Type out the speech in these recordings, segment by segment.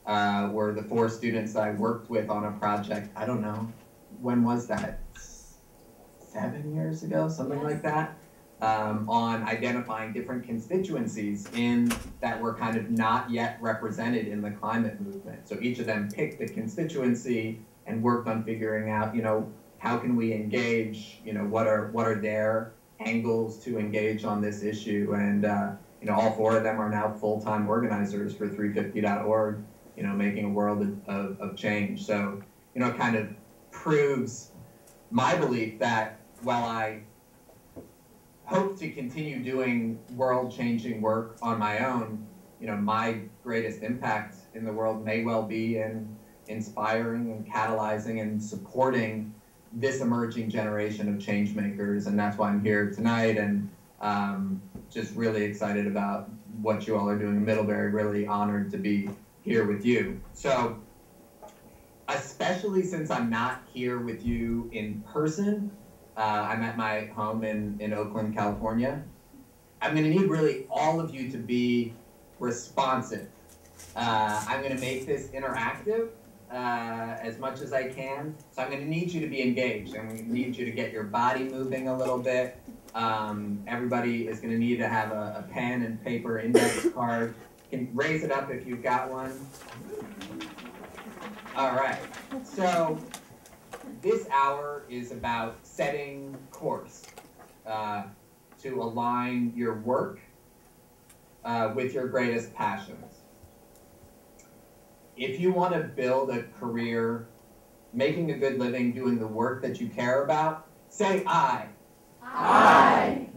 were the 4 students I worked with on a project. I don't know, when was that? 7 years ago, something like that, on identifying different constituencies that were kind of not yet represented in the climate movement. So each of them picked a constituency and worked on figuring out, how can we engage, what are their angles to engage on this issue. And, all 4 of them are now full-time organizers for 350.org, making a world of change. So, it kind of proves my belief that while I hope to continue doing world-changing work on my own, my greatest impact in the world may well be in inspiring and catalyzing and supporting this emerging generation of change makers. And that's why I'm here tonight, and just really excited about what you all are doing in Middlebury, really honored to be here with you. So, especially since I'm not here with you in person, I'm at my home in Oakland, California. I'm gonna need really all of you to be responsive. I'm gonna make this interactive as much as I can. So I'm gonna need you to be engaged. I'm gonna need you to get your body moving a little bit. Everybody is gonna need to have a pen and paper index card. You can raise it up if you've got one. All right, so this hour is about setting course to align your work with your greatest passions. If you want to build a career, making a good living, doing the work that you care about, say I. I.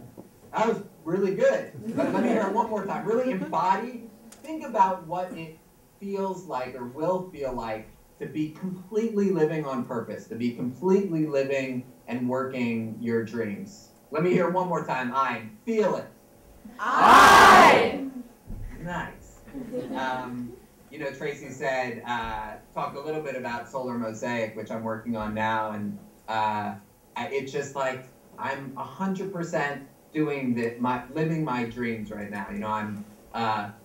That was really good. Let me hear it one more time. Really embody. Think about what it feels like or will feel like to be completely living on purpose, to be completely living and working your dreams. Let me hear it one more time. I. Feel it. I. Nice. Tracy said, talked a little bit about Solar Mosaic, which I'm working on now, and it's just like I'm 100% doing living my dreams right now. I'm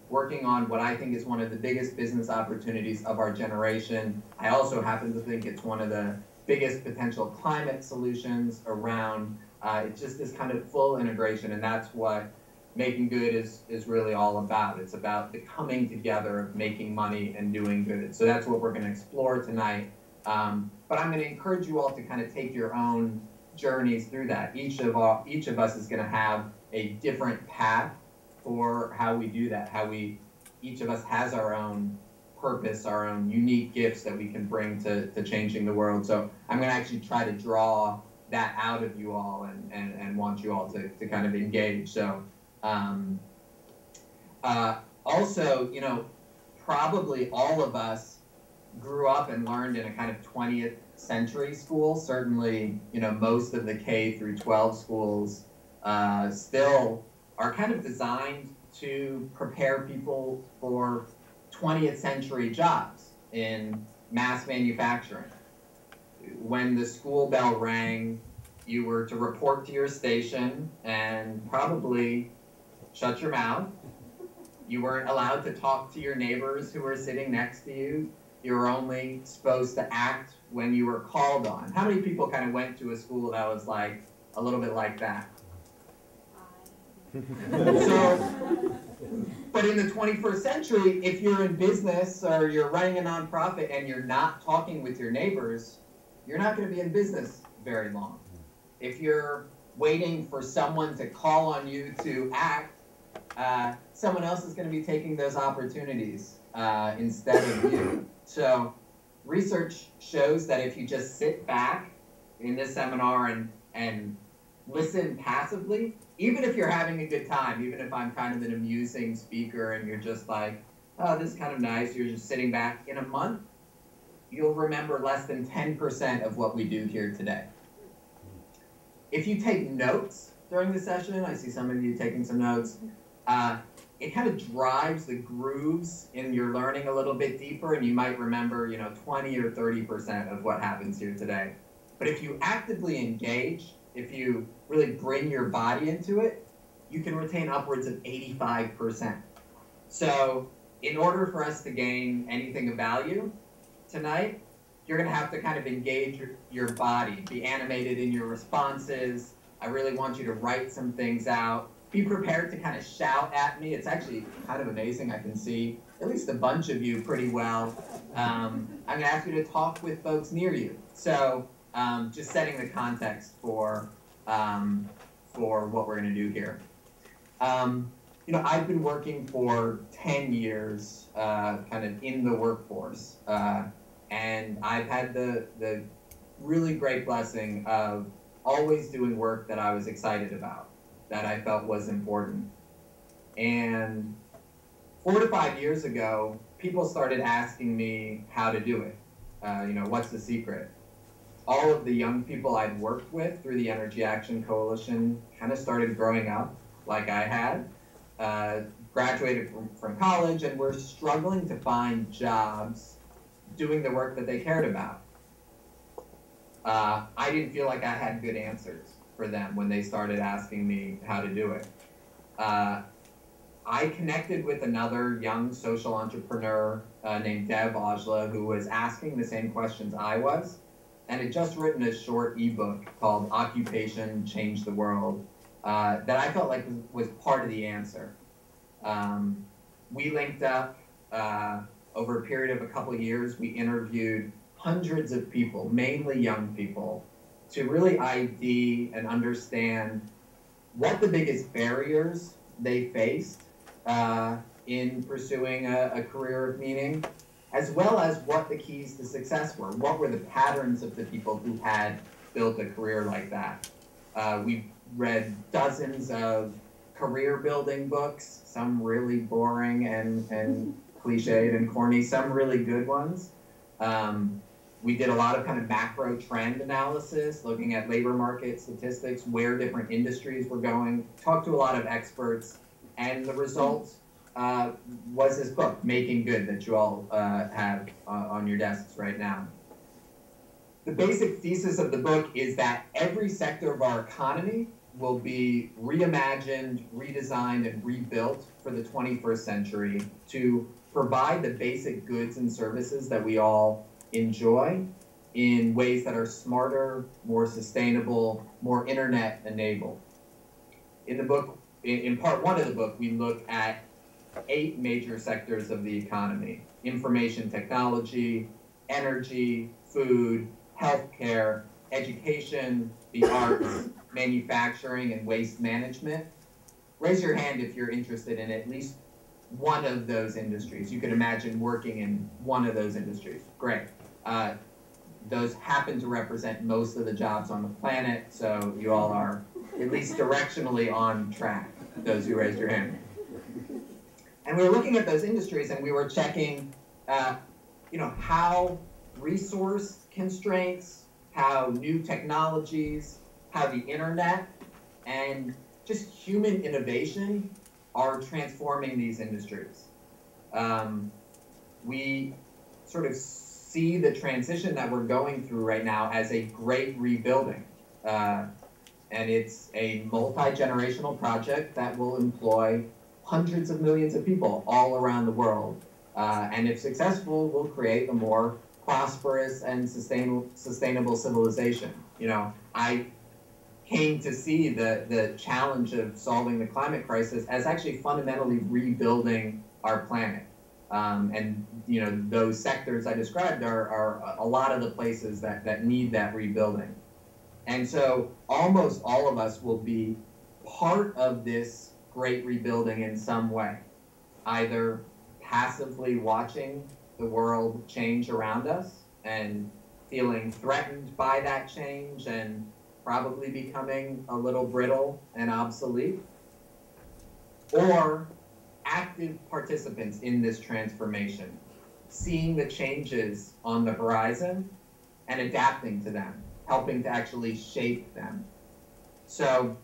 working on what I think is one of the biggest business opportunities of our generation. I also happen to think it's one of the biggest potential climate solutions around. It's just this kind of full integration, and that's what making good is really all about. It's about the coming together of making money and doing good. So that's what we're going to explore tonight. But I'm going to encourage you all to kind of take your own journeys through that. Each of us is going to have a different path for how we do that. Each of us has our own purpose, our own unique gifts that we can bring to changing the world. So I'm going to actually try to draw that out of you all and want you all to kind of engage. So. Also, probably all of us grew up and learned in a kind of 20th century school. Certainly, most of the K through 12 schools still are kind of designed to prepare people for 20th century jobs in mass manufacturing. When the school bell rang, you were to report to your station and probably shut your mouth. You weren't allowed to talk to your neighbors who were sitting next to you. You were only supposed to act when you were called on. How many people kind of went to a school that was like a little bit like that? But in the 21st century, if you're in business or you're running a nonprofit and you're not talking with your neighbors, you're not going to be in business very long. If you're waiting for someone to call on you to act, someone else is going to be taking those opportunities instead of you. So research shows that if you just sit back in this seminar and listen passively, even if you're having a good time, even if I'm kind of an amusing speaker and you're just like, oh, this is kind of nice, you're just sitting back, in a month, you'll remember less than 10% of what we do here today. If you take notes during the session, I see some of you taking some notes, it kind of drives the grooves in your learning a little bit deeper, and you might remember, 20 or 30% of what happens here today. But if you actively engage, if you really bring your body into it, you can retain upwards of 85%. So in order for us to gain anything of value tonight, you're going to have to kind of engage your body, be animated in your responses. I really want you to write some things out. Be prepared to kind of shout at me. It's actually kind of amazing. I can see at least a bunch of you pretty well. I'm going to ask you to talk with folks near you. So just setting the context for what we're going to do here. I've been working for 10 years kind of in the workforce. And I've had the really great blessing of always doing work that I was excited about, that I felt was important. And 4 to 5 years ago, people started asking me how to do it. What's the secret? All of the young people I'd worked with through the Energy Action Coalition kind of started growing up like I had, graduated from college, and were struggling to find jobs doing the work that they cared about. I didn't feel like I had good answers for them when they started asking me how to do it. I connected with another young social entrepreneur named Dev Ojla, who was asking the same questions I was, and had just written a short ebook called Occupation Changed the World that I felt like was part of the answer. We linked up over a period of a couple of years. We interviewed hundreds of people, mainly young people, to really ID and understand what the biggest barriers they faced in pursuing a career of meaning, as well as what the keys to success were. What were the patterns of the people who had built a career like that? We read dozens of career building books, some really boring and cliched and corny, some really good ones. We did a lot of kind of macro trend analysis, looking at labor market statistics, where different industries were going, talked to a lot of experts, and the result was this book, Making Good, that you all have on your desks right now. The basic thesis of the book is that every sector of our economy will be reimagined, redesigned, and rebuilt for the 21st century to provide the basic goods and services that we all enjoy in ways that are smarter, more sustainable, more internet-enabled. In the book, in part 1 of the book, we look at 8 major sectors of the economy: information technology, energy, food, healthcare, education, the arts, manufacturing, and waste management. Raise your hand if you're interested in at least one of those industries. You can imagine working in one of those industries. Great. Those happen to represent most of the jobs on the planet, so you all are at least directionally on track, those who raised your hand. And we were looking at those industries, and we were checking how resource constraints, how new technologies, how the internet, and just human innovation are transforming these industries. We sort of see the transition that we're going through right now as a great rebuilding. And it's a multi-generational project that will employ hundreds of millions of people all around the world. And if successful, will create a more prosperous and sustainable civilization. I came to see the challenge of solving the climate crisis as actually fundamentally rebuilding our planet. And those sectors I described are a lot of the places that need that rebuilding. And so almost all of us will be part of this great rebuilding in some way, either passively watching the world change around us and feeling threatened by that change and probably becoming a little brittle and obsolete, or active participants in this transformation, seeing the changes on the horizon and adapting to them, helping to actually shape them. So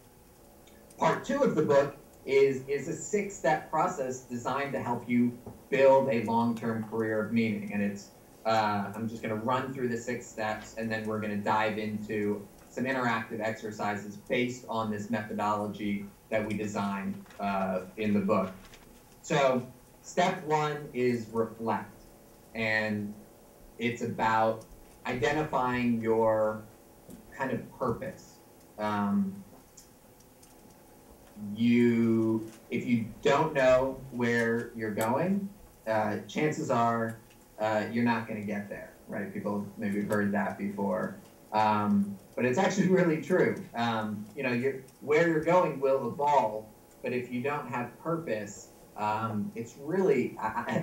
part 2 of the book is a 6-step process designed to help you build a long-term career of meaning. And it's I'm just going to run through the 6 steps, and then we're going to dive into some interactive exercises based on this methodology that we designed in the book. So Step one is reflect, and it's about identifying your kind of purpose. If you don't know where you're going, chances are you're not going to get there, right? People maybe heard that before, but it's actually really true. Where you're going will evolve, but if you don't have purpose, it's really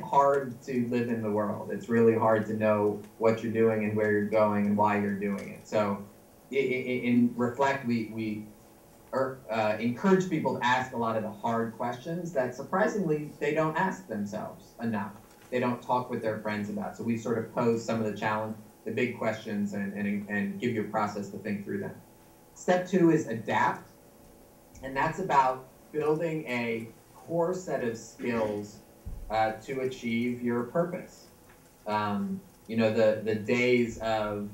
hard to live in the world. It's really hard to know what you're doing and where you're going and why you're doing it. So in Reflect, we encourage people to ask a lot of the hard questions that surprisingly they don't ask themselves enough. They don't talk with their friends about. So we sort of pose some of the big questions and give you a process to think through them. Step two is adapt, and that's about building a core set of skills to achieve your purpose. The days of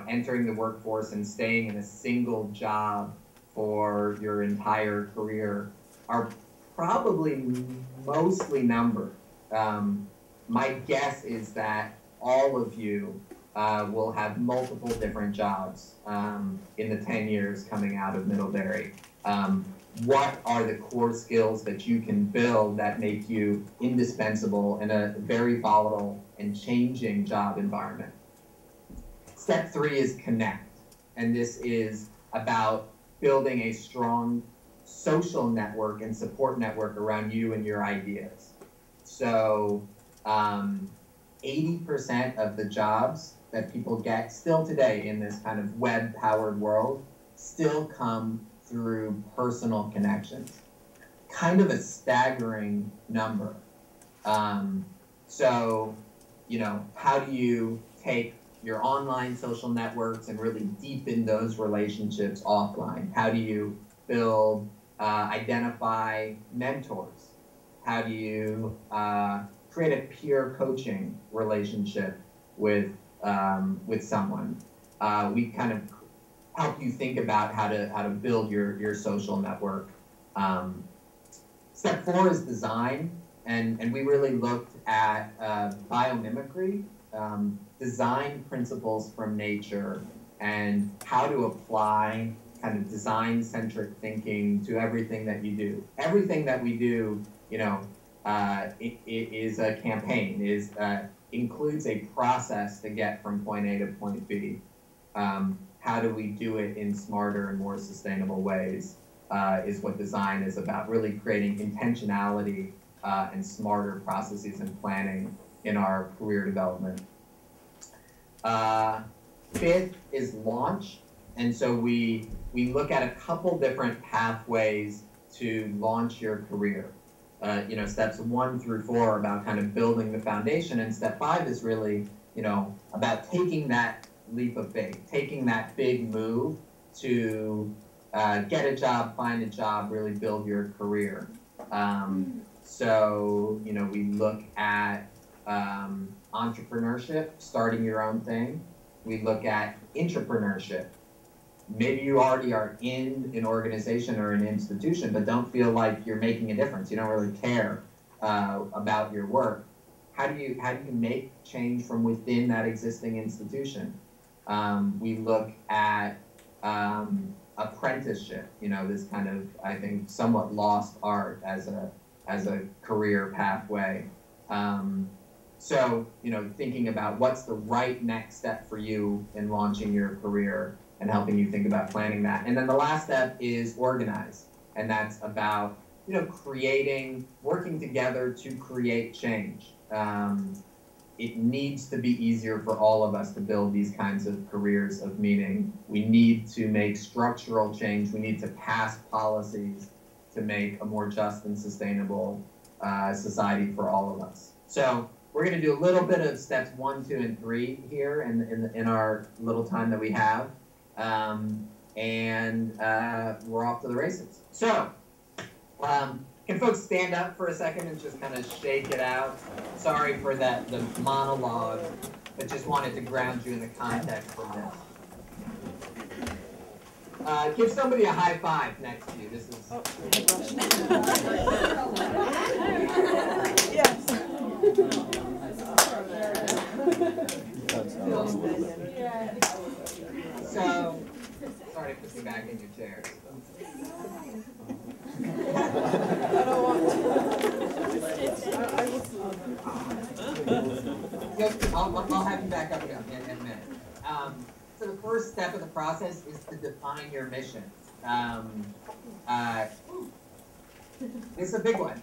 entering the workforce and staying in a single job for your entire career are probably mostly numbered. My guess is that all of you will have multiple different jobs in the 10 years coming out of Middlebury. What are the core skills that you can build that make you indispensable in a very volatile and changing job environment? Step three is connect, and this is about building a strong social network and support network around you and your ideas. So 80% of the jobs that people get still today in this kind of web-powered world still come through personal connections. Kind of a staggering number. How do you take your online social networks and really deepen those relationships offline? How do you build, identify mentors? How do you create a peer coaching relationship with someone? We kind of help you think about how to build your social network. Step four is design, and we really looked at biomimicry, design principles from nature, and how to apply kind of design-centric thinking to everything that you do. Everything that we do, it is a campaign, includes a process to get from point A to point B. How do we do it in smarter and more sustainable ways is what design is about, really creating intentionality and smarter processes and planning in our career development. Fifth is launch, and so we look at a couple different pathways to launch your career. Steps 1 through 4 are about kind of building the foundation, and step 5 is really, about taking that leap of faith, taking that big move to get a job, find a job, really build your career. We look at entrepreneurship, starting your own thing. We look at entrepreneurship. Maybe you already are in an organization or an institution, but don't feel like you're making a difference. You don't really care about your work. How do you make change from within that existing institution? We look at apprenticeship. This kind of, I think, somewhat lost art as a career pathway. Thinking about what's the right next step for you in launching your career and helping you think about planning that. And then the last step is organize. And that's about, working together to create change. It needs to be easier for all of us to build these kinds of careers of meaning. We need to make structural change. We need to pass policies to make a more just and sustainable society for all of us. So we're going to do a little bit of steps 1, 2, and 3 here in our little time that we have. We're off to the races. So, can folks stand up for a second and just kind of shake it out? Sorry for the monologue, but just wanted to ground you in the context of this. Give somebody a high five next to you. This is. Yes. So, sorry to put you back in your chair. I don't want I'll have you back up in a minute. So the first step of the process is to define your mission. It's a big one.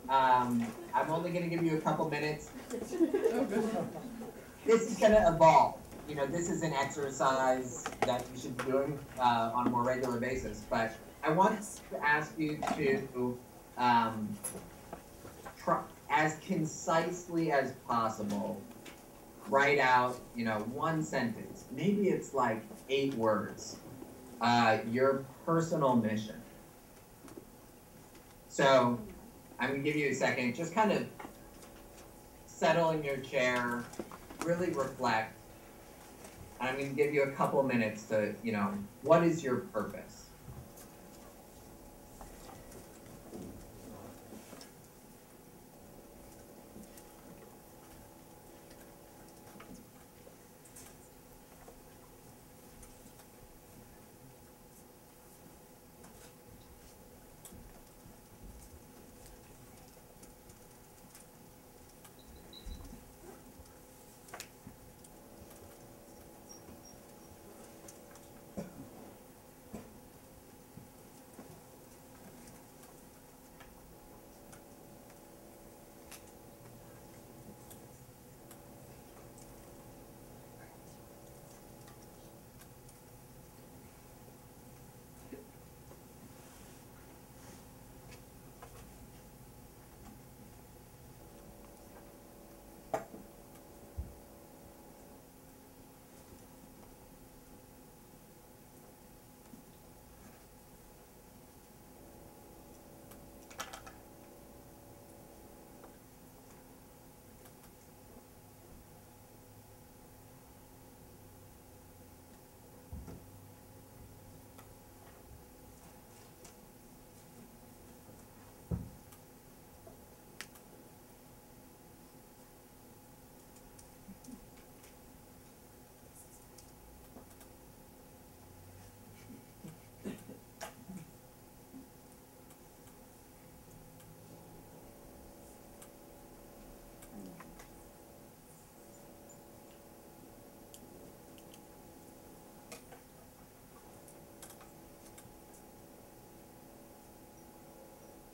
I'm only going to give you a couple minutes. This is going to evolve. You know, this is an exercise that you should be doing on a more regular basis. But I want to ask you to try, as concisely as possible, write out, you know, one sentence. Maybe it's like 8 words. Your personal mission. So I'm going to give you a second. Just kind of settle in your chair, really reflect. And I'm going to give you a couple minutes to, you know, what is your purpose?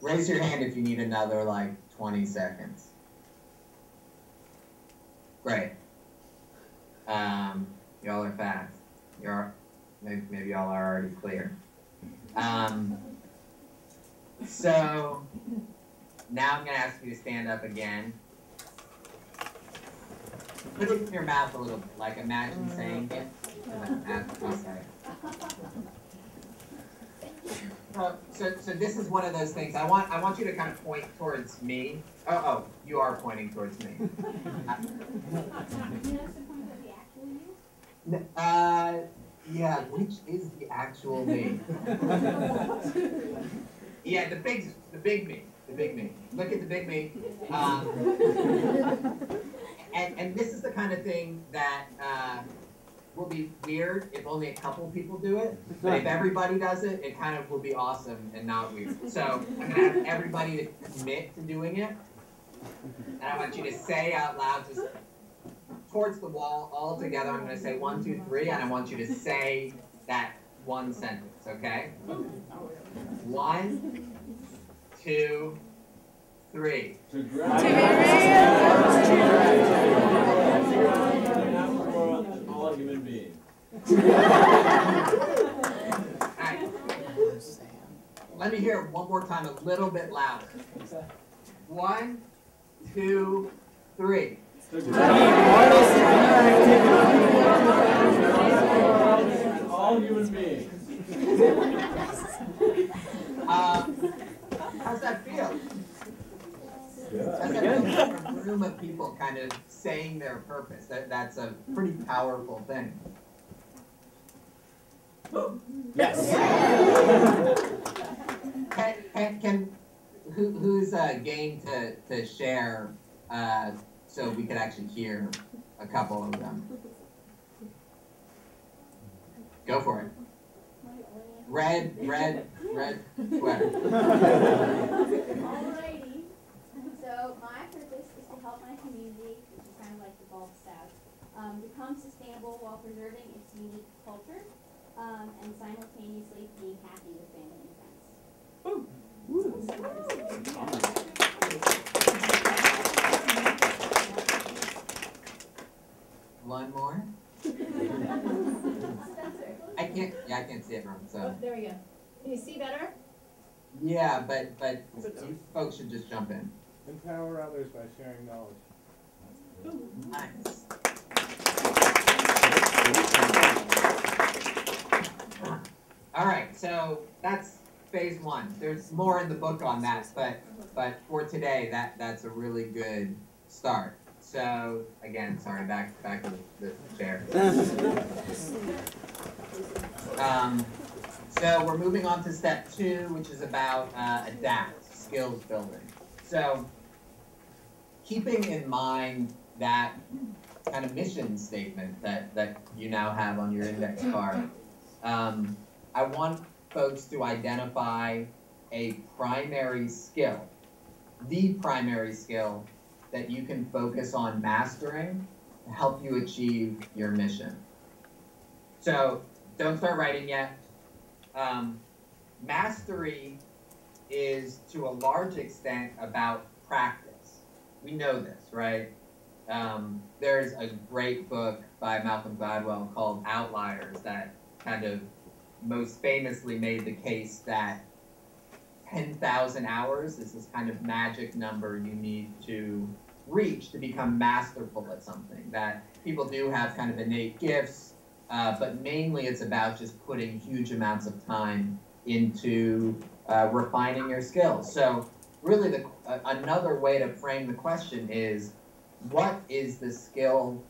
Raise your hand if you need another, like, 20 seconds. Great. Y'all are fast. Maybe y'all are already clear. So, now I'm going to ask you to stand up again. Put it in your mouth a little bit, like imagine saying it, and then ask me to say it. So this is one of those things. I want you to kind of point towards me. Oh, you are pointing towards me. Yeah, which is the actual me? Yeah, the big me. Look at the big me. And this is the kind of thing that will be weird if only a couple people do it. But if everybody does it, it kind of will be awesome and not weird. So I'm going to have everybody to commit to doing it. And I want you to say out loud, just towards the wall, all together. I'm going to say 1, 2, 3, and I want you to say that one sentence, okay? 1, 2, 3. All human beings. Right. Let me hear it one more time, a little bit louder. 1, 2, 3. All human beings. How's that feel? How's that feel from a room of people kind of saying their purpose? That's a pretty powerful thing. Yes. Who's game to share so we could actually hear a couple of them? Go for it. Red sweater. Alrighty. So my purpose is to help my community, which is kind of like the Gulf South, become sustainable while preserving its unique culture, and simultaneously being happy with family and friends. One more. I can't see everyone, so. Oh, there we go. Can you see better? Yeah, but you folks should just jump in. Empower others by sharing knowledge. Nice. All right, so that's phase one. There's more in the book on that, but for today, that's a really good start. So again, sorry, back to the chair. So we're moving on to step 2, which is about adapt, skills building. So keeping in mind that kind of mission statement that you now have on your index card, I want folks to identify a primary skill, the primary skill that you can focus on mastering to help you achieve your mission. So don't start writing yet. Mastery is to a large extent about practice. We know this, right? There's a great book by Malcolm Gladwell called Outliers that kind of most famously made the case that 10,000 hours is this kind of magic number you need to reach to become masterful at something. That people do have kind of innate gifts, but mainly it's about just putting huge amounts of time into refining your skills. So really another way to frame the question is, what is the skill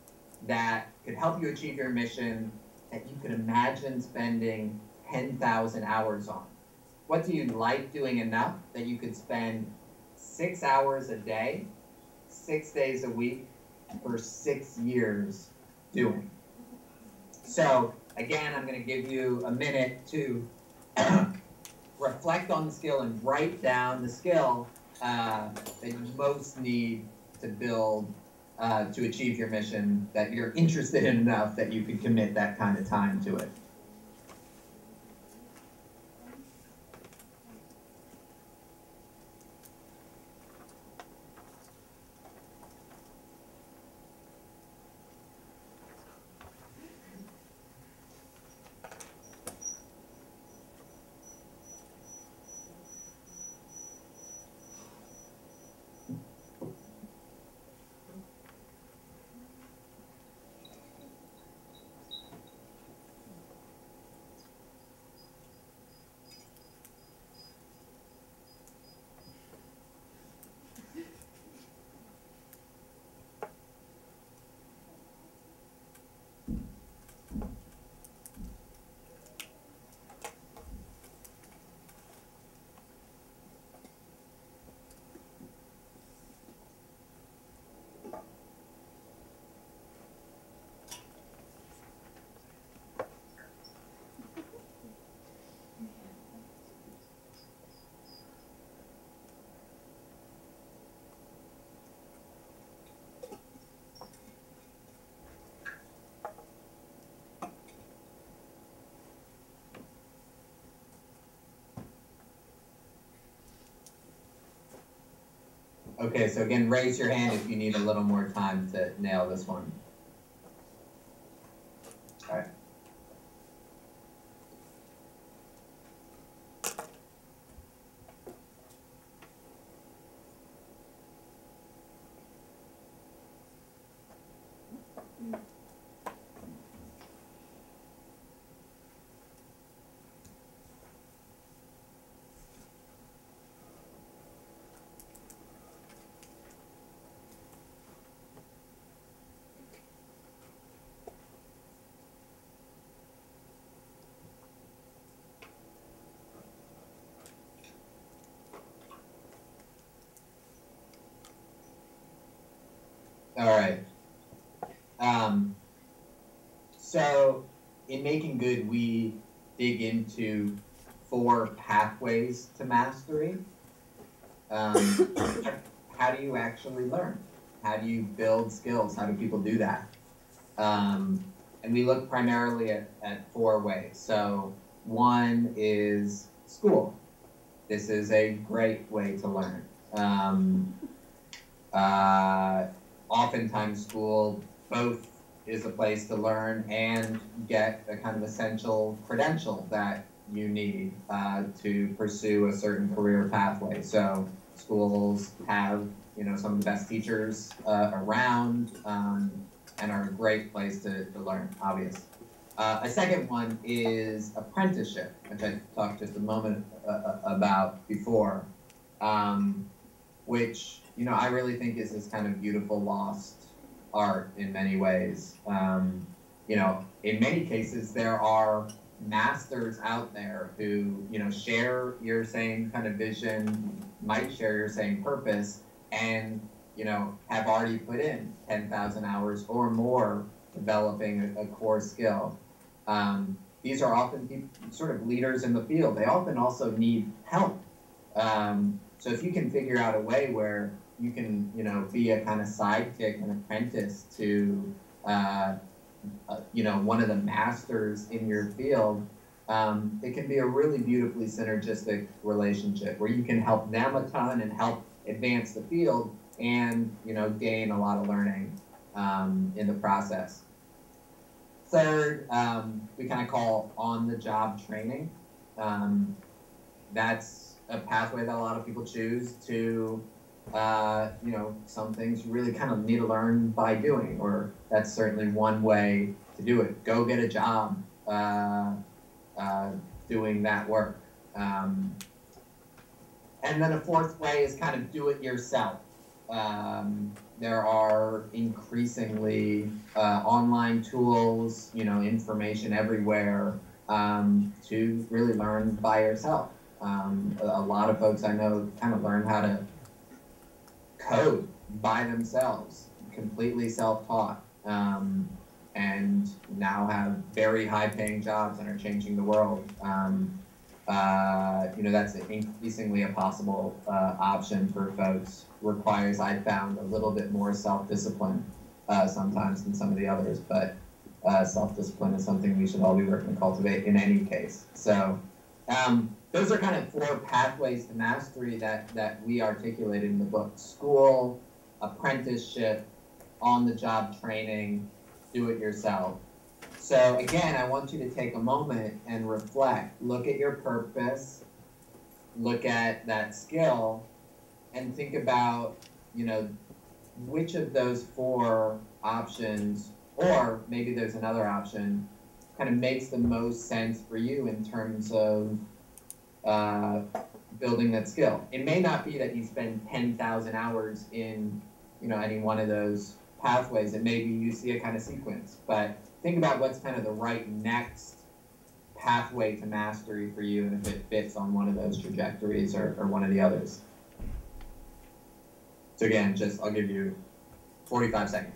that could help you achieve your mission that you could imagine spending 10,000 hours on? What do you like doing enough that you could spend 6 hours a day, 6 days a week, for 6 years doing? So again, I'm going to give you a minute to reflect on the skill and write down the skill that you most need to build to achieve your mission, that you're interested in enough that you could commit that kind of time to it. Okay, so again, raise your hand if you need a little more time to nail this one. All right. All right. So in Making Good, we dig into 4 pathways to mastery. How do you actually learn? How do you build skills? How do people do that? And we look primarily at 4 ways. So one is school. This is a great way to learn. Oftentimes school both is a place to learn and get a kind of essential credential that you need to pursue a certain career pathway. So schools have, some of the best teachers around and are a great place to learn, obvious. A second one is apprenticeship, which I talked just a moment about before, which, I really think is this kind of beautiful lost art in many ways. In many cases, there are masters out there who, share your same kind of vision, might share your same purpose, and, have already put in 10,000 hours or more developing a core skill. These are often sort of leaders in the field. They often also need help. So if you can figure out a way where you can, be a kind of sidekick, an apprentice to, one of the masters in your field, it can be a really beautifully synergistic relationship where you can help them a ton and help advance the field and, gain a lot of learning in the process. Third, we kind of call on-the-job training. That's a pathway that a lot of people choose to, some things you really kind of need to learn by doing, or that's certainly one way to do it. Go get a job doing that work. And then a fourth way is kind of do it yourself. There are increasingly online tools, information everywhere to really learn by yourself. A lot of folks I know kind of learn how to code by themselves, completely self-taught, and now have very high-paying jobs and are changing the world. That's increasingly a possible option for folks. Requires, I found, a little bit more self-discipline sometimes than some of the others, but self-discipline is something we should all be working to cultivate in any case. So those are kind of 4 pathways to mastery that we articulated in the book: school, apprenticeship, on-the-job training, do it yourself. So again, I want you to take a moment and reflect. Look at your purpose, look at that skill, and think about, which of those 4 options, or maybe there's another option, kind of makes the most sense for you in terms of building that skill. It may not be that you spend 10,000 hours in, any one of those pathways. It may be you see a kind of sequence, but think about what's kind of the right next pathway to mastery for you, and if it fits on one of those trajectories or one of the others. So again, I'll give you 45 seconds.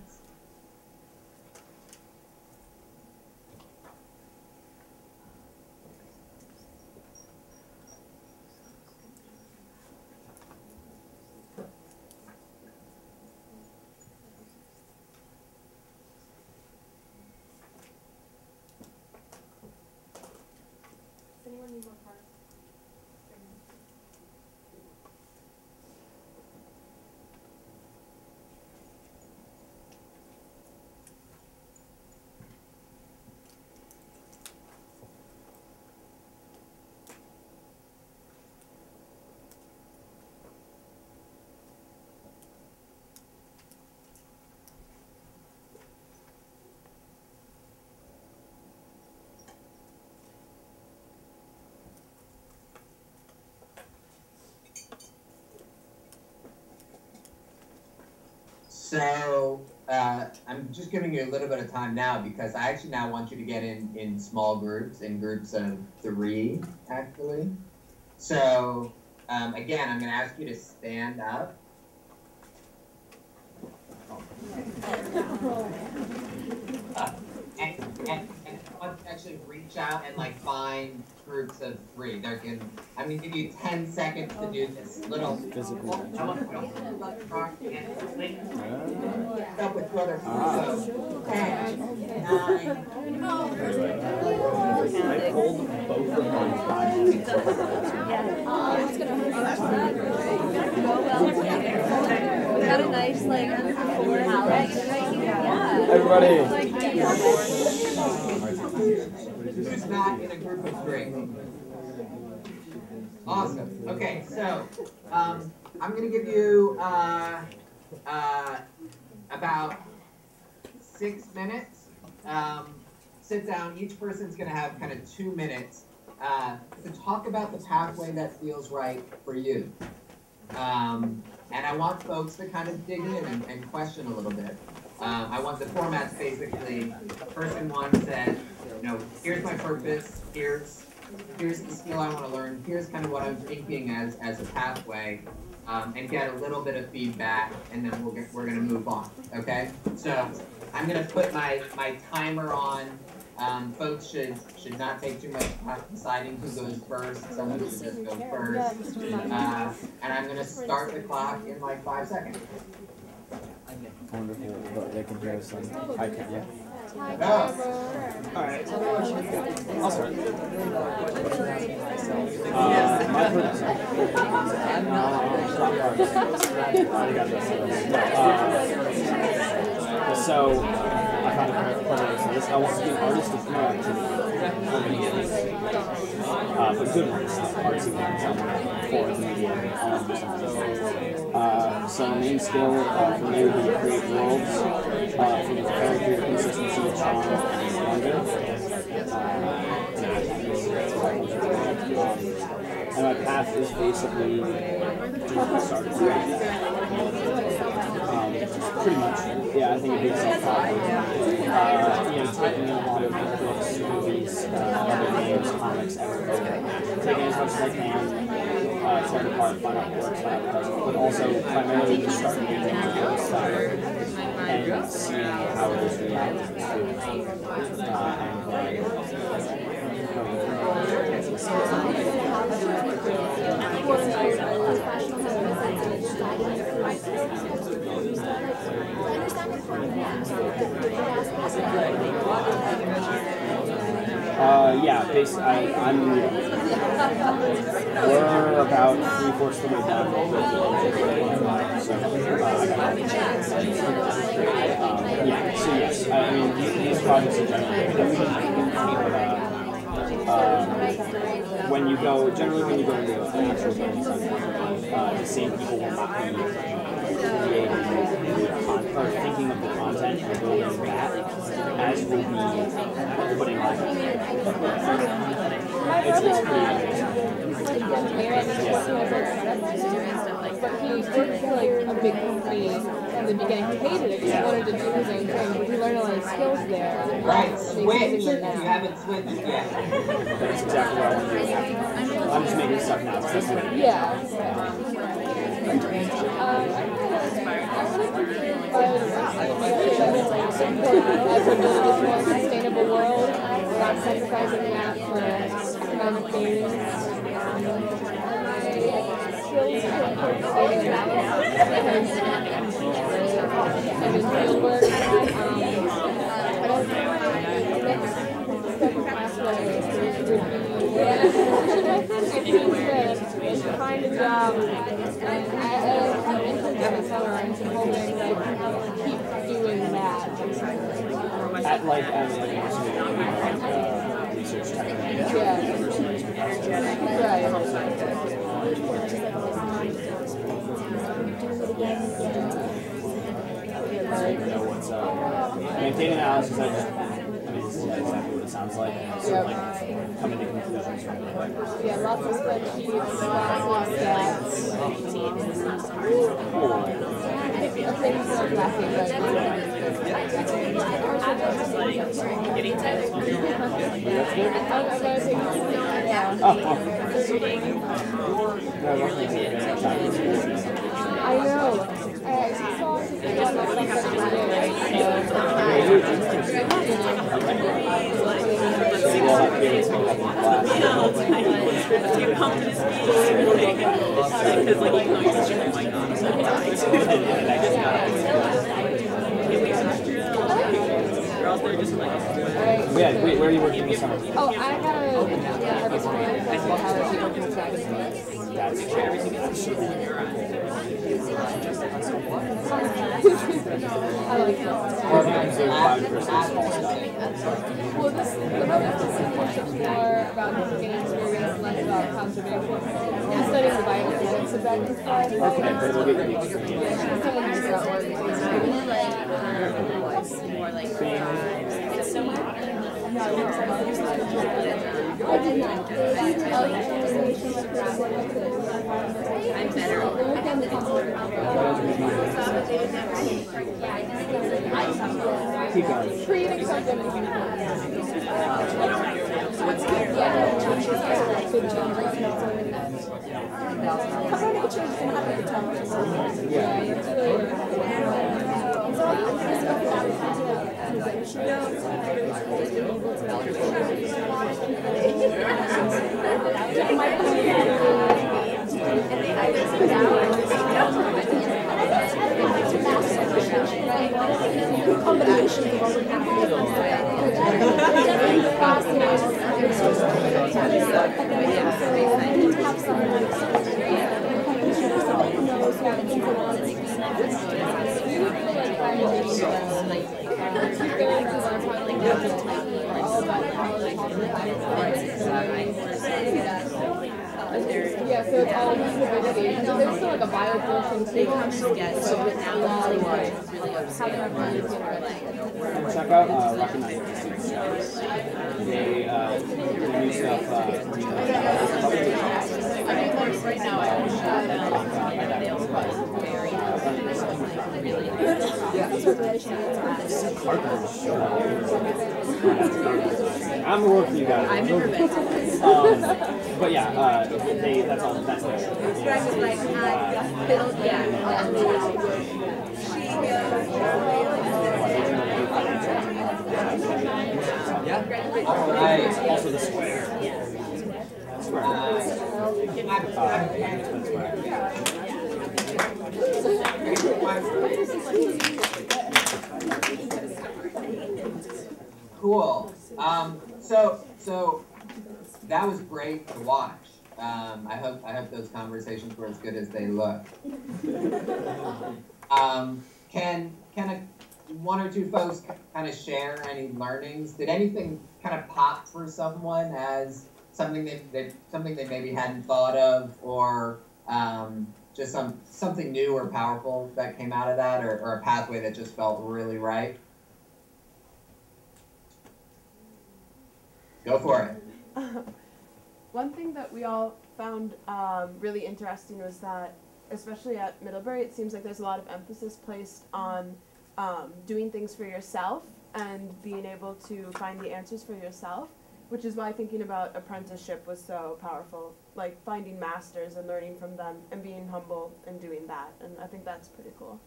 Anyone need more cards? So I'm just giving you a little bit of time now because I actually now want you to get in small groups, in groups of 3, actually. So again, I'm going to ask you to stand up. And let's actually reach out and like find groups of 3. I'm gonna give you 10 seconds to do this. Little physical. Up with brother. So 10, 9. I pulled both of my Got a nice like Everybody. Who's not in a group of 3? Awesome. Okay, so I'm gonna give you about 6 minutes. Sit down. Each person's gonna have kind of 2 minutes to talk about the pathway that feels right for you. And I want folks to kind of dig in and question a little bit. I want the formats basically, person 1 said, here's my purpose, here's the skill I want to learn, here's kind of what I'm thinking as a pathway, and get a little bit of feedback, and then we're going to move on, okay? So I'm going to put my timer on. Folks should not take too much time deciding who goes first. Someone should just go first. And I'm going to start the clock in like 5 seconds. Wonderful, but they can hear us on. I can, yeah. Alright. I'll start. My purpose. So, I found a purpose for this. I want to be an artist of creativity. But good ones, not artsy ones, for the media. So the main skill for me would be to create worlds from the character, consistency, charm, and wonder. And my path is basically to start pretty much, yeah, I think it'd be self-taught. Taking in a lot of books, movies, other games, comics, everything. Taking as much as I can, tear it apart, find out what works, find out what doesn't, but also primarily just start using the stuff and seeing how it is reacting yeah, basically, we're about 3/4 of the way down. So yes, I mean, these projects in general, when you go into an actual game center, the same people will not be creating or thinking of the content and building that as will be putting on it. It's But he worked for like a big company in the beginning. He hated it because he wanted to do his own thing, but he learned a lot of skills there. Right, switch. You haven't switched yet. That's exactly what I want to do. I'm just making stuff now. So that's what Yeah. More sustainable world, not sacrificing that for economic gains. Skills and in field work, I don't think the kind of job I'm interested in tolerance and hoping that I keep doing that. At like as research technique. Yeah. Right. Data analysis, this is exactly what it sounds like. So like coming to conclusions from it. Yeah, lots of spreadsheets, lots of stats. Things are lacking right now. I know. I saw something on my Yeah, where are you working this summer? Oh, I got a harvest plan. That's how I was working with that. I like that. Well, the harvest is more about getting experience, less about conservation. I'm studying the biomechanics of that instead. Okay, but we'll get you the experience. I'm better. Keep going. Creating something. Yeah, so it's all these negotiations. There's still like a bio portion too. Check out Recognize. They new stuff. Right now, I'm gonna work for you guys. I'm nervous. But yeah, that's all. That's it. All right. Also the square. Cool. So that was great to watch. I hope those conversations were as good as they look. Can one or two folks kind of share any learnings? Did anything kind of pop for someone as something they maybe hadn't thought of, or just something new or powerful that came out of that, or a pathway that just felt really right? Go for it. One thing that we all found really interesting was that, especially at Middlebury, it seems like there's a lot of emphasis placed on doing things for yourself and being able to find the answers for yourself, which is why thinking about apprenticeship was so powerful, like finding masters and learning from them and being humble and doing that, and I think that's pretty cool.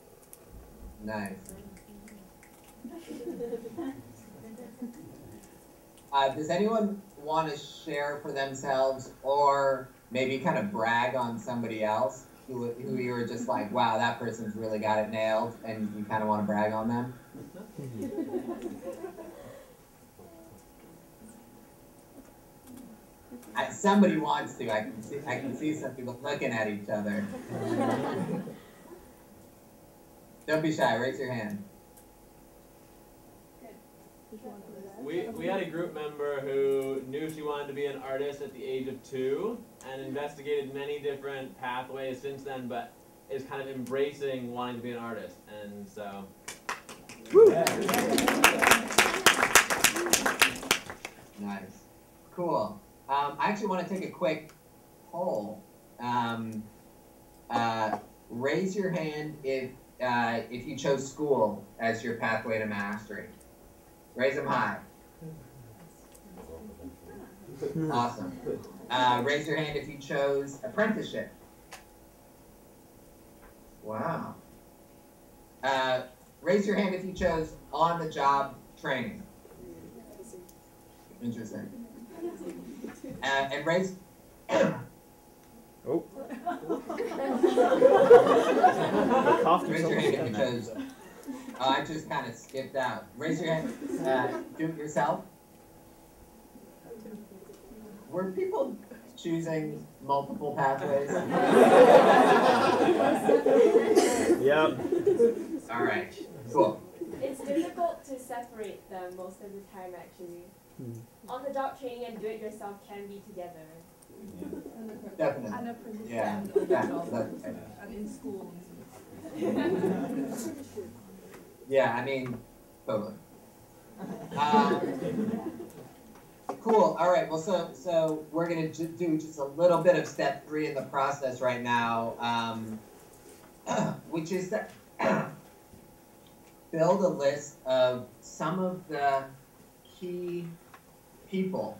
Nice. Does anyone want to share for themselves, or maybe kind of brag on somebody else who you were just like, wow, that person's really got it nailed, and you kind of want to brag on them? Somebody wants to. I can see some people looking at each other. Don't be shy. Raise your hand. We had a group member who knew she wanted to be an artist at the age of 2 and investigated many different pathways since then, but is kind of embracing wanting to be an artist. And so, Nice. Cool. I actually want to take a quick poll. Raise your hand if you chose school as your pathway to mastery. Raise them high. Awesome. Raise your hand if you chose apprenticeship. Wow. Raise your hand if you chose on-the-job training. Interesting. And raise... Oh. I coughed Raise your until hand it's done that. because I just kind of skipped out. Raise your hand. Do it yourself. Were people choosing multiple pathways? Yep. All right. Cool. It's difficult to separate them most of the time, actually. On-the-job training and do-it-yourself can be together. Definitely. And apprenticeship. Yeah. And in schools. Yeah. I mean, totally. Cool. All right. Well, so we're gonna do just a little bit of step 3 in the process right now, which is that build a list of some of the key people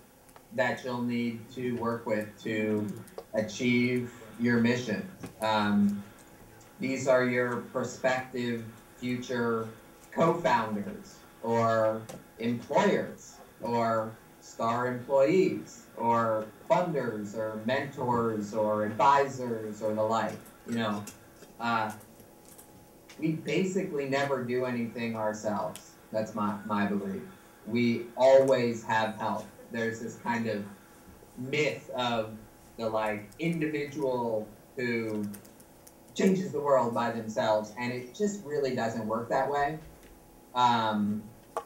that you'll need to work with to achieve your mission. These are your prospective future co-founders or employers or star employees or funders or mentors or advisors or the like. You know, we basically never do anything ourselves. That's my belief. We always have help. There's this kind of myth of the like individual who changes the world by themselves, and it just really doesn't work that way.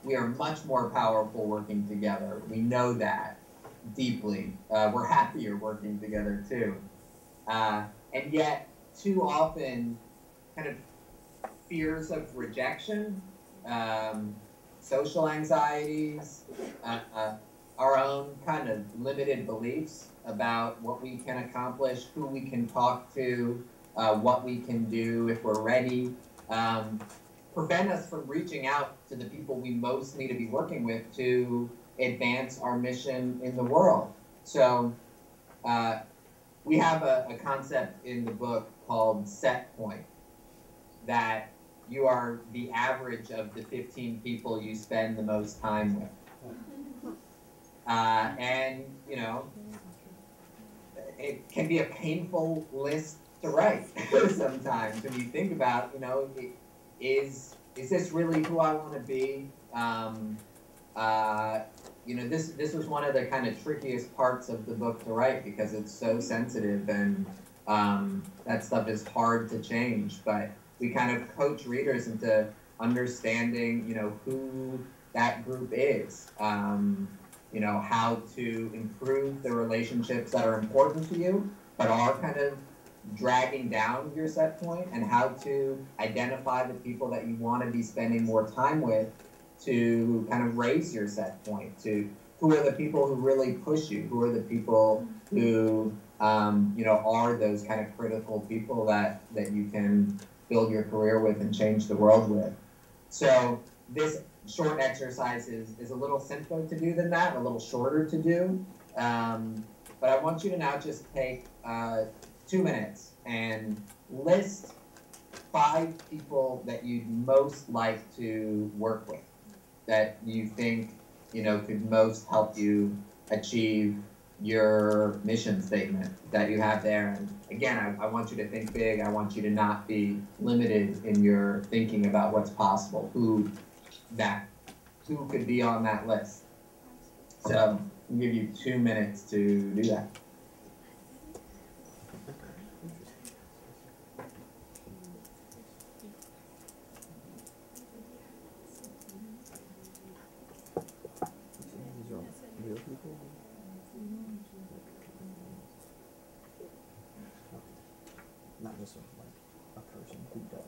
We are much more powerful working together. We know that deeply. We're happier working together too. And yet, too often, kind of fears of rejection, social anxieties, our own kind of limited beliefs about what we can accomplish, who we can talk to, what we can do if we're ready, prevent us from reaching out to the people we most need to be working with to advance our mission in the world. So we have a concept in the book called set point, that you are the average of the 15 people you spend the most time with. And, you know, it can be a painful list to write sometimes when you think about, you know, is this really who I want to be? You know, this was one of the kind of trickiest parts of the book to write because it's so sensitive and that stuff is hard to change. But we kind of coach readers into understanding, you know, who that group is. You know, how to improve the relationships that are important to you, but are kind of dragging down your set point, and how to identify the people that you want to be spending more time with to kind of raise your set point, to who are the people who really push you, who are the people who, you know, are those kind of critical people that you can build your career with and change the world with. So this short exercise is a little simpler to do than that, a little shorter to do. But I want you to now just take 2 minutes and list 5 people that you'd most like to work with, that you think, you know, could most help you achieve your mission statement that you have there. And again, I want you to think big. I want you to not be limited in your thinking about what's possible, who could be on that list. So I'll give you 2 minutes to do that. Real people? Not just like a person who does.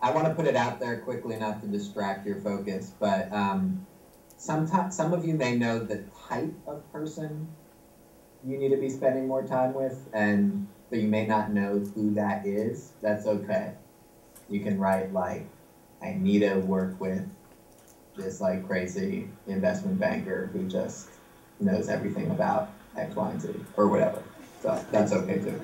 I want to put it out there quickly enough to distract your focus, but sometimes some of you may know the type of person you need to be spending more time with, but you may not know who that is. That's okay. You can write like, I need to work with this like crazy investment banker who just knows everything about X, Y, and Z, or whatever. So that's okay too.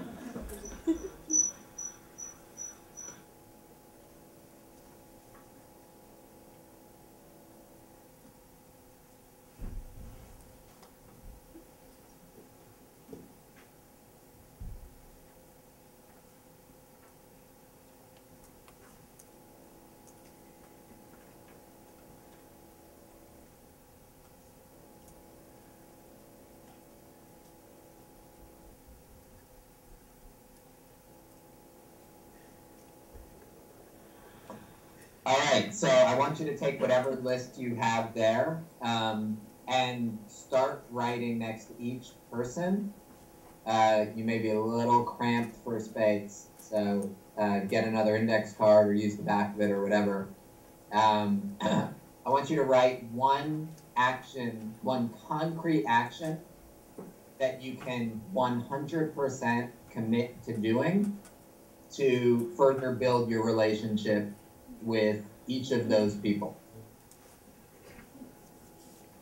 All right, so I want you to take whatever list you have there and start writing next to each person. You may be a little cramped for space, so get another index card or use the back of it or whatever. I want you to write one action, one concrete action that you can 100% commit to doing to further build your relationship with each of those people.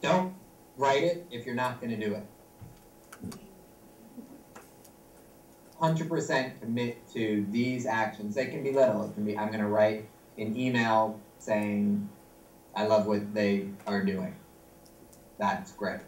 Don't write it if you're not going to do it. 100% commit to these actions. They can be little. It can be, I'm going to write an email saying, I love what they are doing. That's great.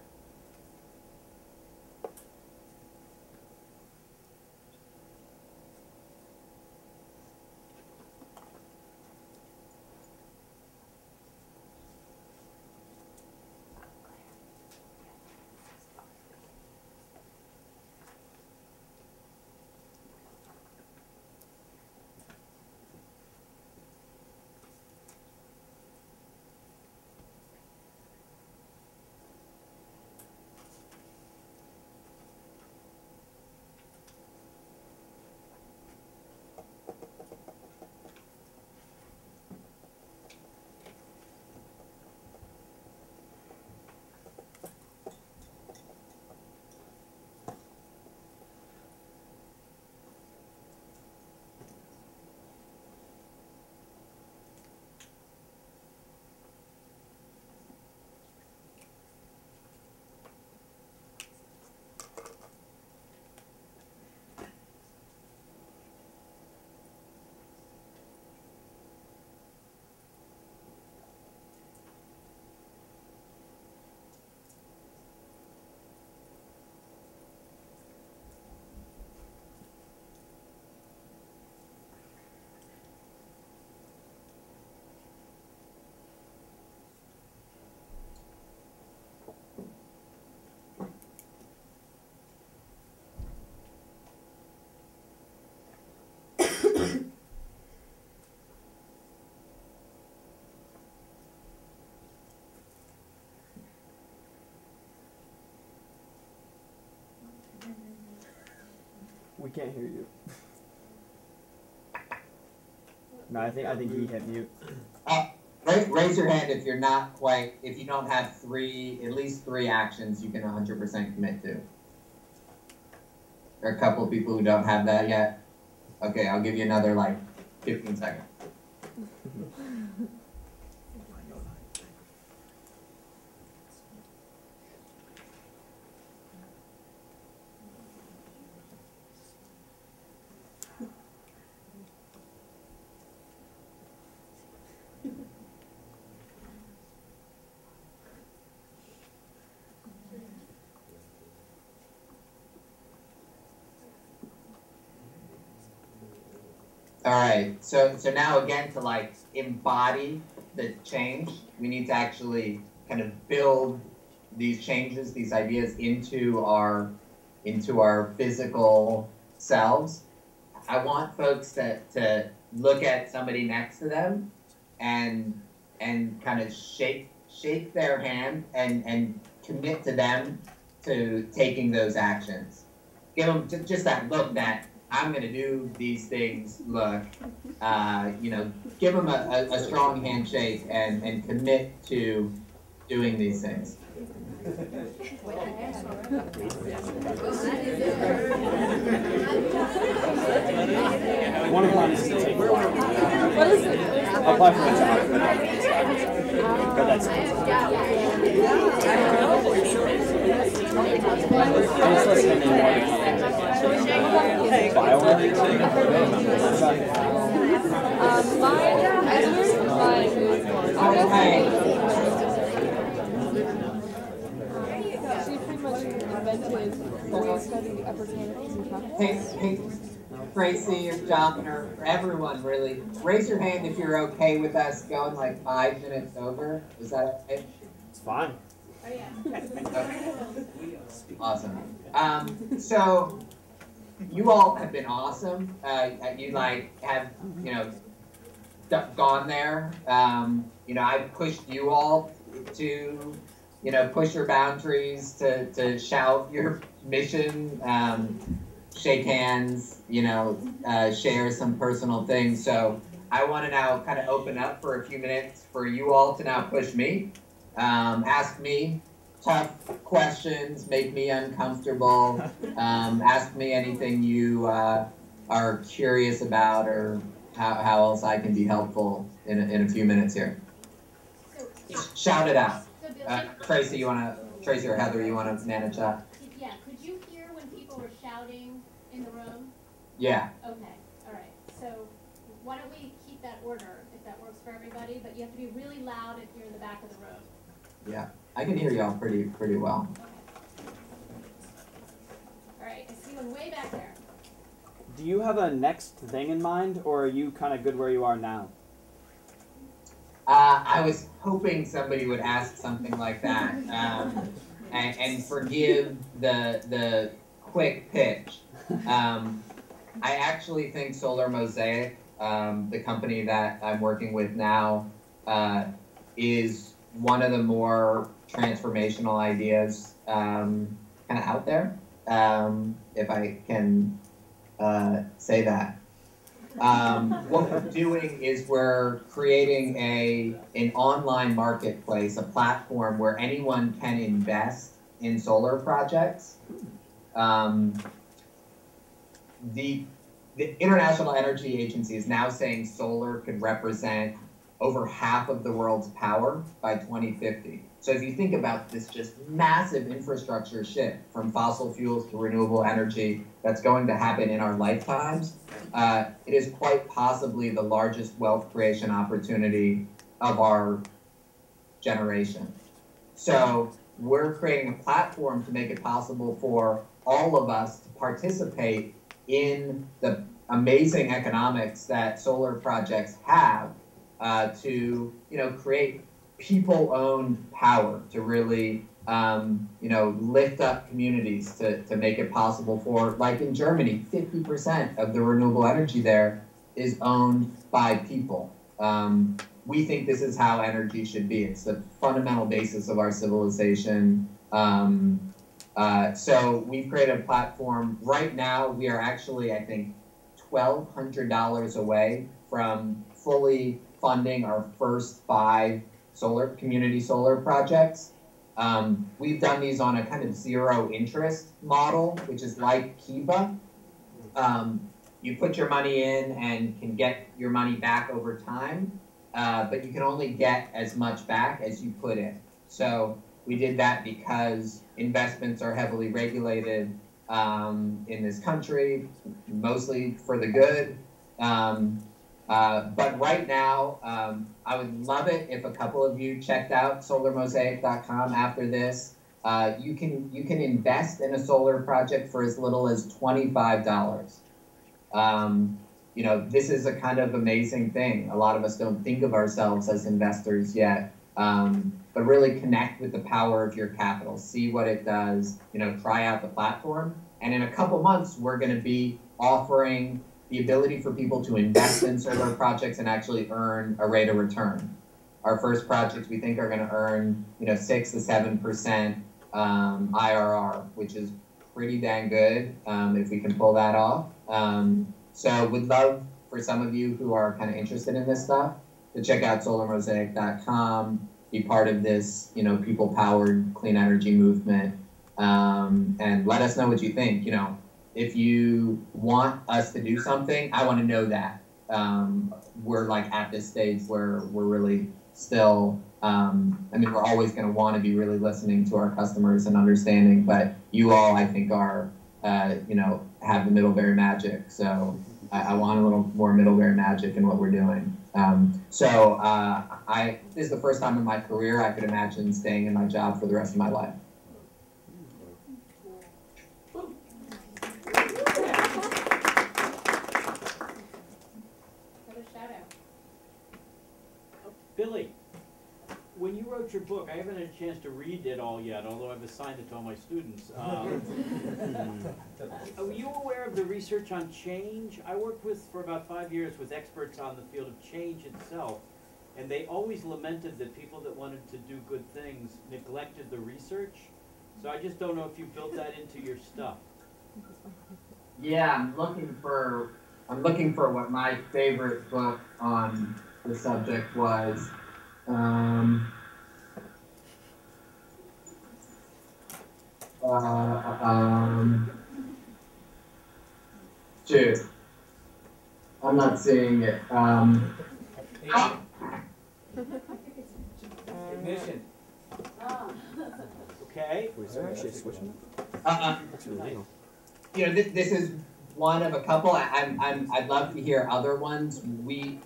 We can't hear you. No, I think he hit mute. Raise your hand if you're not quite, if you don't have at least three actions you can 100% commit to. There are a couple of people who don't have that yet. Okay, I'll give you another like 15 seconds. All right, so now again, to like embody the change, we need to actually kind of build these changes, these ideas into our physical selves. I want folks to look at somebody next to them and kind of shake their hand and commit to them to taking those actions. Give them just that look that I'm going to do these things, look, you know, give them a strong handshake and commit to doing these things. One of them is to take What is it? apply for a job. But that's it. I was listening to BioWare. She pretty much invented the way of studying the upper canopies and trumpets. Hey, Tracy or John or everyone really, raise your hand if you're okay with us going like 5 minutes over. Is that okay? It's fine. Oh, yeah. Awesome. So you all have been awesome. You like have, you know, gone there. You know, I pushed you all to, you know, push your boundaries, to shout your mission, shake hands, you know, share some personal things. So I want to now kind of open up for a few minutes for you all to now push me, ask me tough questions, make me uncomfortable, ask me anything you are curious about, or how else I can be helpful in a few minutes here. Shout it out. Tracy, Tracy or Heather, you want to manage that? Yeah, could you hear when people were shouting in the room? Yeah. Okay, all right. So why don't we keep that order, if that works for everybody, but you have to be really loud if you're in the back of the room. Yeah, I can hear y'all pretty well. Okay. All right, I see one way back there. Do you have a next thing in mind, or are you kind of good where you are now? I was hoping somebody would ask something like that, and forgive the quick pitch. I actually think Solar Mosaic, the company that I'm working with now, is one of the more transformational ideas kind of out there, if I can say that. What we're doing is we're creating an online marketplace, a platform where anyone can invest in solar projects. The International Energy Agency is now saying solar could represent over half of the world's power by 2050. So if you think about this just massive infrastructure shift from fossil fuels to renewable energy that's going to happen in our lifetimes, it is quite possibly the largest wealth creation opportunity of our generation. So we're creating a platform to make it possible for all of us to participate in the amazing economics that solar projects have, to, you know, create people-owned power, to really, you know, lift up communities, to make it possible for, like in Germany, 50% of the renewable energy there is owned by people. We think this is how energy should be. It's the fundamental basis of our civilization. So we've created a platform. Right now, we are actually, I think, $1,200 away from fully funding our first 5 community solar projects. We've done these on a kind of zero interest model, which is like Kiva. You put your money in and can get your money back over time, but you can only get as much back as you put in. So we did that because investments are heavily regulated in this country, mostly for the good. But right now, I would love it if a couple of you checked out solarmosaic.com after this. You can invest in a solar project for as little as $25. You know, this is a kind of amazing thing. A lot of us don't think of ourselves as investors yet, but really connect with the power of your capital. See what it does. You know, try out the platform. And in a couple months, we're going to be offering the ability for people to invest in solar projects and actually earn a rate of return. Our first projects we think are going to earn, you know, 6 to 7% IRR, which is pretty dang good if we can pull that off. So would love for some of you who are kind of interested in this stuff to check out solarmosaic.com, be part of this, you know, people-powered clean energy movement, and let us know what you think. You know, if you want us to do something, I want to know that. We're like at this stage where we're really still, I mean, we're always going to want to be really listening to our customers and understanding, but you all, I think, are, you know, have the Middlebury magic. So I want a little more Middlebury magic in what we're doing. This is the first time in my career I could imagine staying in my job for the rest of my life. Billy, when you wrote your book, I haven't had a chance to read it all yet, although I've assigned it to all my students. Were you aware of the research on change? I worked for about 5 years with experts on the field of change itself, and they always lamented that people that wanted to do good things neglected the research. So I just don't know if you built that into your stuff. Yeah, I'm looking for what my favorite book on the subject was. Shoot, I'm not seeing it. Ignition. Okay. You know, this is one of a couple. I'd love to hear other ones. We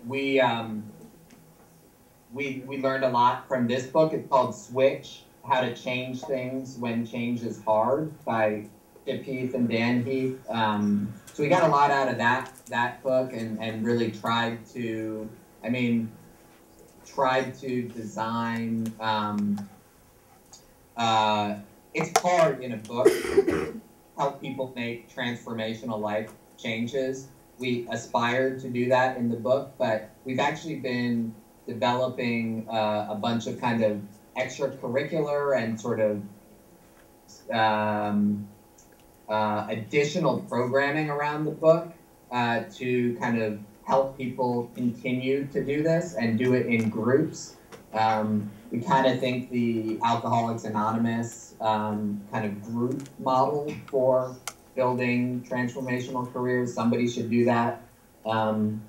learned a lot from this book. It's called Switch: How to Change Things When Change is Hard by Chip Heath and Dan Heath. So we got a lot out of that book and really tried to design. It's hard in a book to help people make transformational life changes. We aspired to do that in the book, but we've actually been developing a bunch of kind of extracurricular and sort of additional programming around the book to kind of help people continue to do this and do it in groups. We kind of think the Alcoholics Anonymous kind of group model for building transformational careers, somebody should do that.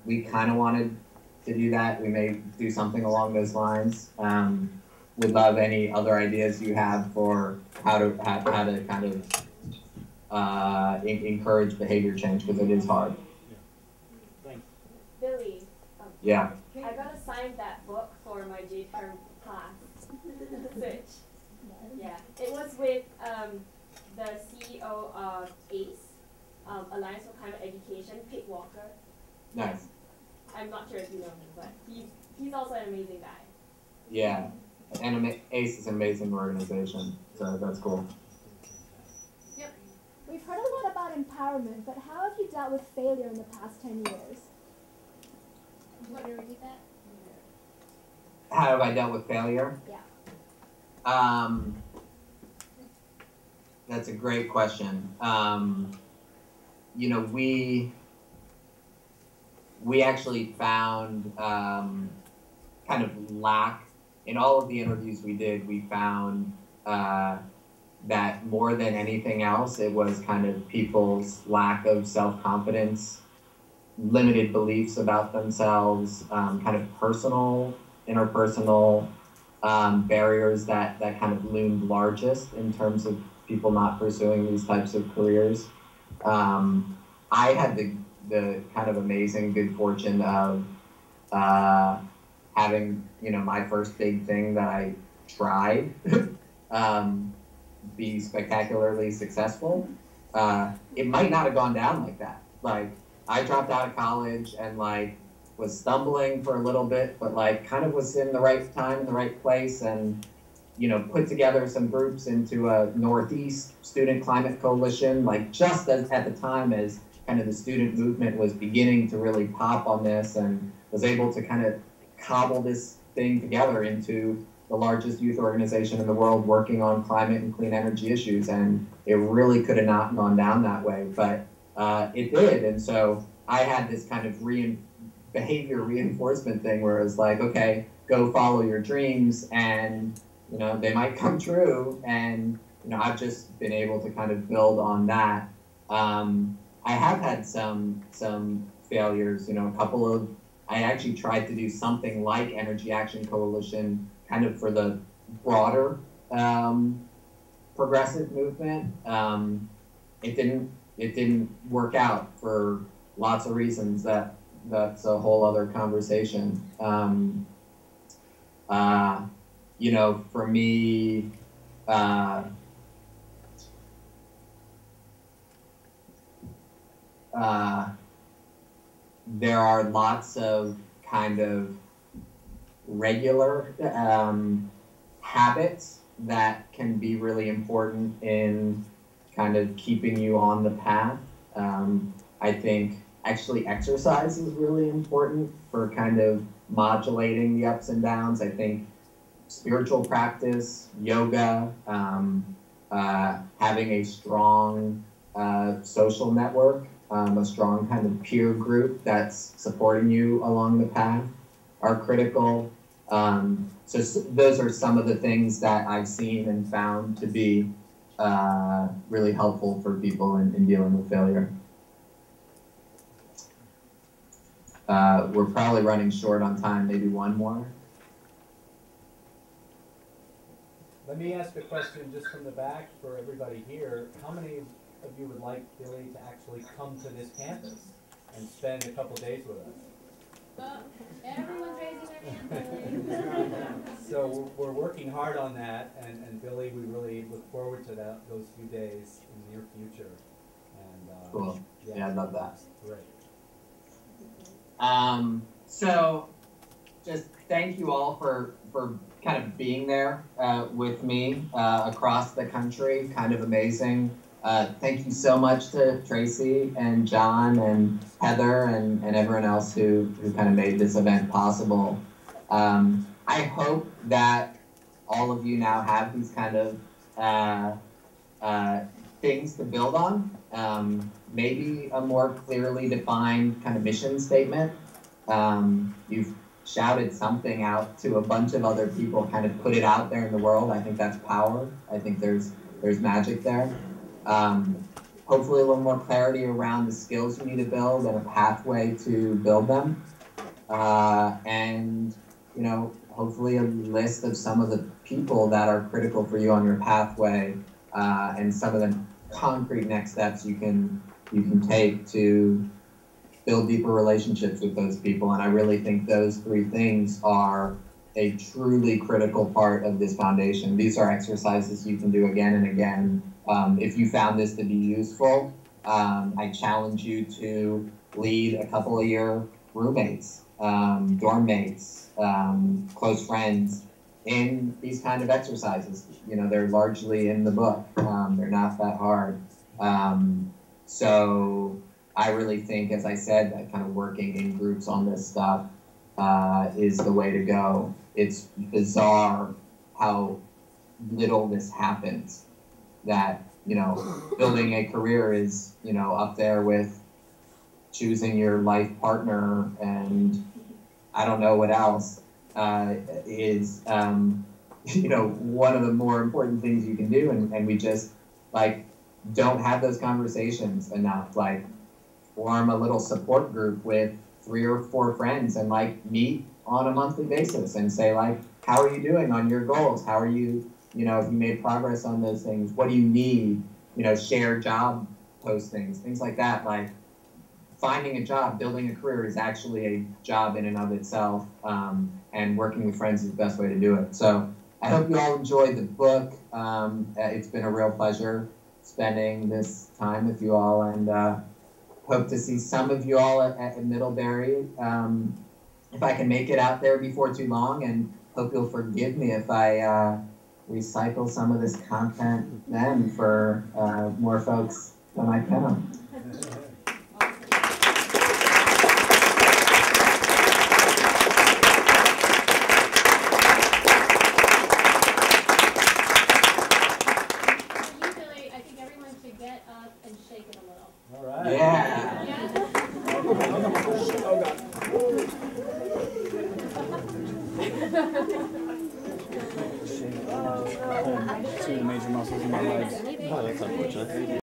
We kind of wanted to do that. We may do something along those lines. Would love any other ideas you have for how to kind of encourage behavior change, because it is hard. Thanks. Billy, Yeah. I got assigned that book for my J-term class. Switch. Yeah, it was with the CEO of ACE, Alliance for Climate Education, Pete Walker. Nice. I'm not sure if you know him, but he's also an amazing guy. Yeah. And ACE is an amazing organization, so that's cool. We've heard a lot about empowerment, but how have you dealt with failure in the past 10 years? Do you want to repeat that? How have I dealt with failure? Yeah. That's a great question. You know, we actually found kind of lack in all of the interviews we did. We found that more than anything else, it was kind of people's lack of self-confidence, limited beliefs about themselves, kind of interpersonal barriers that kind of loomed largest in terms of people not pursuing these types of careers. I had the kind of amazing good fortune of having, you know, my first big thing that I tried be spectacularly successful. It might not have gone down like that. Like, I dropped out of college and like was stumbling for a little bit, but like kind of was in the right time, in the right place, and, you know, put together some groups into a Northeast Student Climate Coalition, like just at the time as kind of the student movement was beginning to really pop on this, and was able to kind of cobble this thing together into the largest youth organization in the world working on climate and clean energy issues, and it really could have not gone down that way, but it did. And so I had this kind of behavior reinforcement thing where it was like, okay, go follow your dreams, and they might come true. And I've just been able to kind of build on that. I have had some failures. A couple of, I actually tried to do something like Energy Action Coalition, kind of for the broader progressive movement. It didn't work out for lots of reasons. That's a whole other conversation. For me, there are lots of kind of regular habits that can be really important in kind of keeping you on the path. I think actually exercise is really important for kind of modulating the ups and downs. I think spiritual practice, yoga, having a strong social network, a strong kind of peer group that's supporting you along the path are critical. So those are some of the things that I've seen and found to be really helpful for people in dealing with failure. We're probably running short on time, maybe one more. Let me ask a question just from the back for everybody here. How many of you would like Billy to actually come to this campus and spend a couple days with us? Everyone's raising their hand. So we're working hard on that, and Billy, we really look forward to those few days in the near future. And cool. Yeah, I love that. Great. So just thank you all for kind of being there with me across the country. Kind of amazing. Thank you so much to Tracy and John and Heather and everyone else who kind of made this event possible. I hope that all of you now have these kind of things to build on. Maybe a more clearly defined kind of mission statement. You've shouted something out to a bunch of other people, kind of put it out there in the world. I think that's power. I think there's magic there. Hopefully a little more clarity around the skills you need to build and a pathway to build them. And hopefully a list of some of the people that are critical for you on your pathway, and some of the concrete next steps you can take to build deeper relationships with those people. And I really think those three things are a truly critical part of this foundation. These are exercises you can do again and again. If you found this to be useful, I challenge you to lead a couple of your roommates, dorm mates, close friends in these kind of exercises. They're largely in the book. They're not that hard. So I really think, as I said, that kind of working in groups on this stuff is the way to go. It's bizarre how little this happens. That, building a career is, up there with choosing your life partner and I don't know what else is, one of the more important things you can do. And we just, don't have those conversations enough. Form a little support group with 3 or 4 friends and meet on a monthly basis and say how are you doing on your goals? How are you, have you made progress on those things? What do you need? Share job postings, things like that. Finding a job, building a career is actually a job in and of itself, and working with friends is the best way to do it. So I hope you all enjoyed the book. It's been a real pleasure spending this time with you all, and hope to see some of you all at Middlebury, if I can make it out there before too long, and hope you'll forgive me if I recycle some of this content then for more folks when I can. unfortunately.